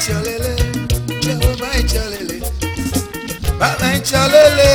Chalele, Jehovah Chalele, Baba Chalele,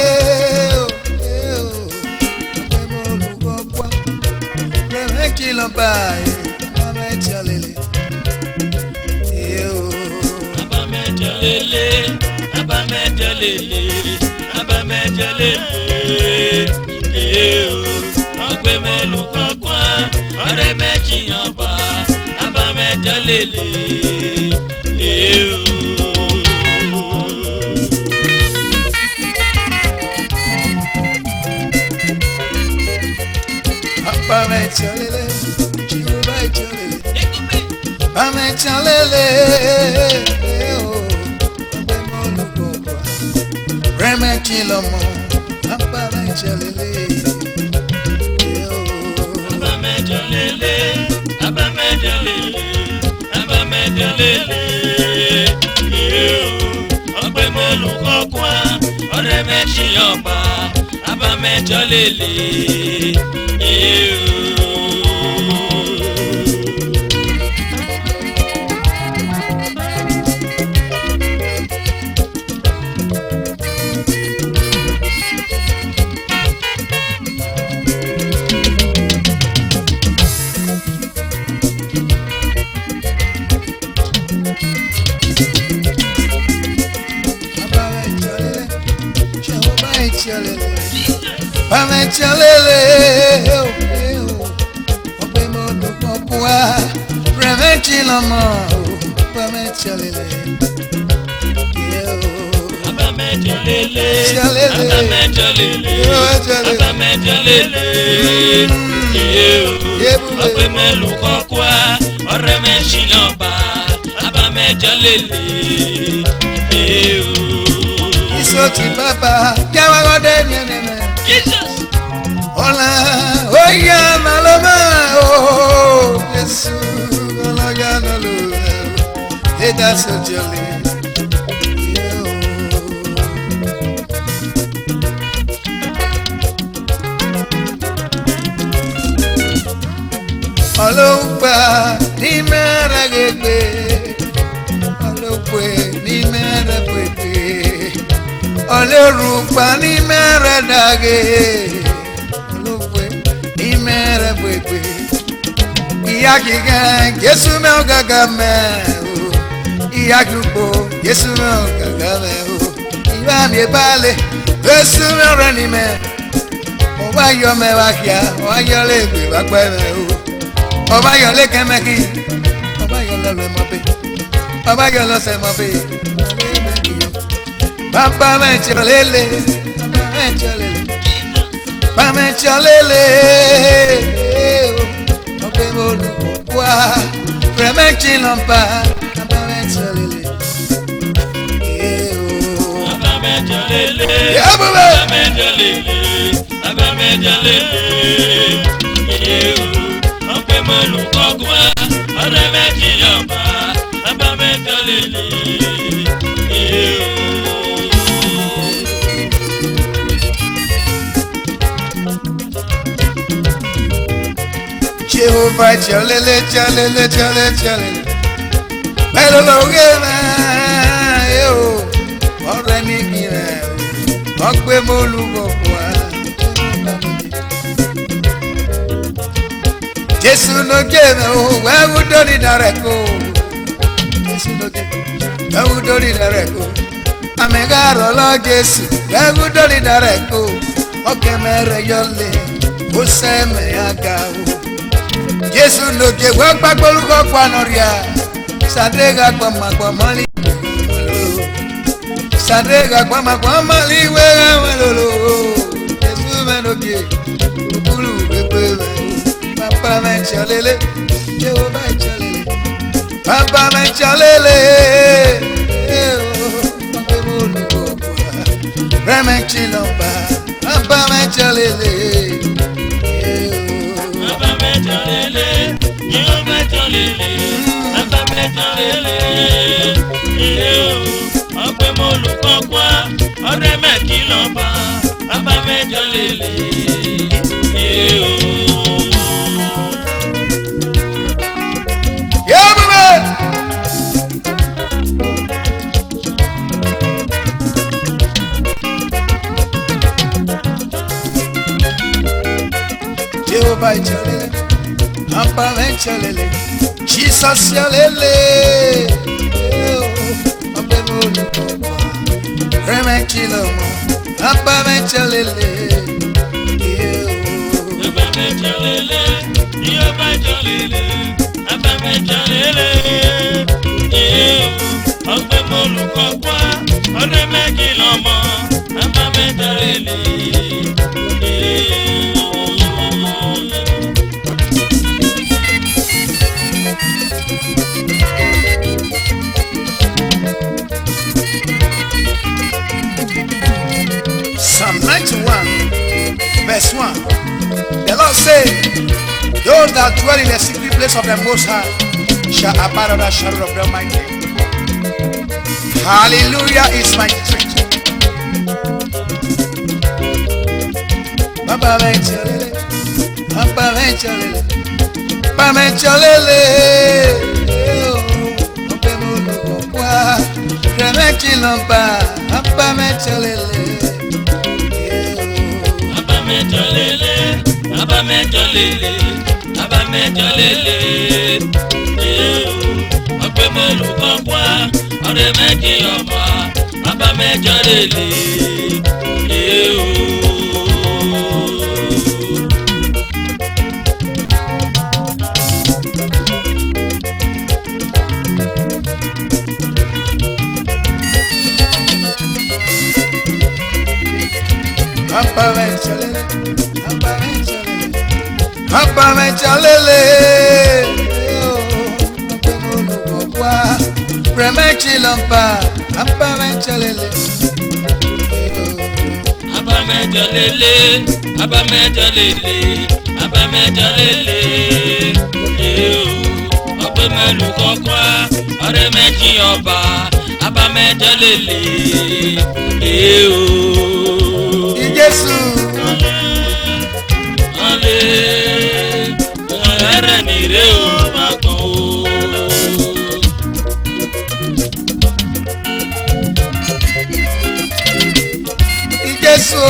Baba Chalele, Olugba ni mere gegbe, olugbe ni mere gbegbe, olorugba ni mere dage, olugbe ni mere gbegbe. Iya gigan Jésù me ogaga me o, iya grupo Jésù me ogaga me o. Iba mi bale Jésù me rani me, mo wa yo me wa kia, mo wa yo le gbe wa gbe me o. Ọba yọ lé kẹ́mẹ́kì, ọba yọ lọ lọ mọ́ pé, ọba yọ lọ sẹ́ mọ́ pé, bàbá mẹ́tì ọ̀lẹ́lẹ̀, bàbá mẹ́tì ọ̀lẹ́lẹ̀, bàbá mẹ́tì ọ̀lẹ́lẹ̀, ọ̀pẹ mo lù wá, rẹ̀ mẹ́tì lọ́npa, bàbá mẹ́tì ọ̀lẹ́lẹ̀, bàbá mẹ́tì ọ̀lẹ́lẹ̀, bàbá mẹ́tì ọ̀lẹ́lẹ̀, bàbá mẹ́tì ọ̀lẹ́lẹ̀. Jehovah Chalele, Chalele, Chalele, Chalele. Melo loge ma yo, ore ni kire o, ogbe molu gbogbo a. Jésù no geme o, wewu dori dareko. Jésù no geme, wewu dori dareko. Amegaro lo Jésù, wewu dori dareko. Okemere yole, o se me aga o. Jésù no ge wa gbagbolu ko kwanoria. Sadega kwa makwa mali. Sadega kwa makwa mali we lolo. Jésù me no ge. Bulu bebe. Papa me chalele, Jehovah chalele, Papa me chalele, Reme chilomba, Papa me chalele, Papa me chalele, Jehovah chalele, Papa mẹ́jọ lélẹ̀ ọgbẹ́ mo lù kọ́kọ́ ọ̀rẹ́ mẹ́kì lọ́ba bàbá mẹ́jọ lélẹ̀ Jehovah Jalele, Papa Jalele, Jesus Jalele, Papa Moluko, Remekilo, Papa Jalele, Papa Jalele, Jehovah Jalele, Papa Jalele, Papa Moluko, Remekilo, Papa Jalele. Psalm 91, verse 1. The Lord said, those that dwell in the secret place of the Most High shall abide under the shadow of the Almighty. Hallelujah is my strength. Papa Jalele, Papa Jalele, Papa Jalele, Papa Jalele. Ọgbẹ́ mo lù kọ́kọ́ ọ̀rẹ́ mẹ́kì ọmọ bàbá mẹ́jọ lélẹ̀ Papa Jalele, Papa Jalele, Remekilompa, Papa Jalele, Papa mẹ́jọ lélẹ̀ Papa mẹ́jọ lélẹ̀ Papa mẹ́jọ lélẹ̀ ọgbẹ́ mo lù kọ́kọ́ ọ̀rẹ́ mẹ́kì ọba Papa mẹ́jọ lélẹ̀ Jésù. Ọ̀rẹ́ ni rẹ̀ ó máa kàn ó. Jésù.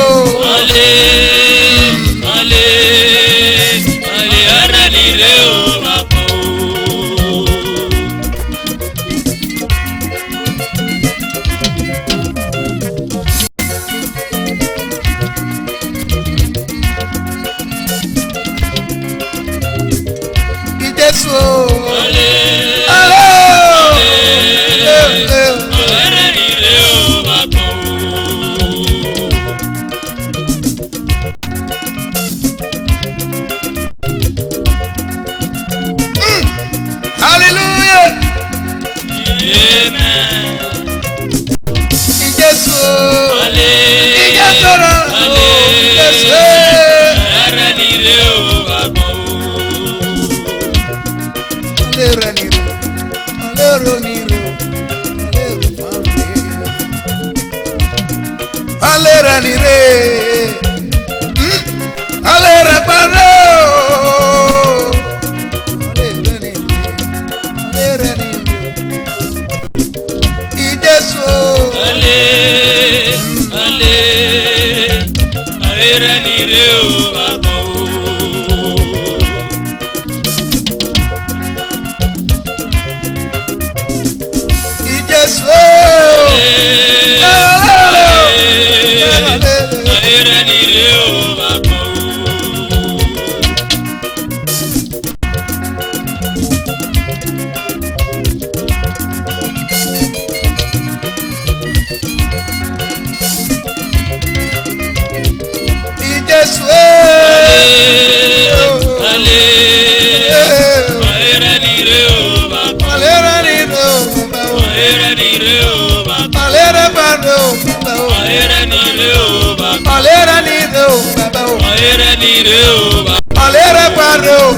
Ọ̀rẹ́ ni rẹ̀ ó máa kàn ó. Jésù. Hallelujah. Amen. Jésù.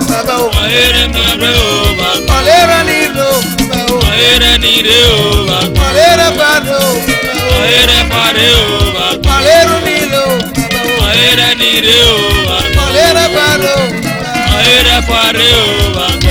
Baba o, re o ba. Malera pado. Ohere pare o ba. Malero nilo. Ohere ni re o ba. Malera pado. Ohere pare o ba.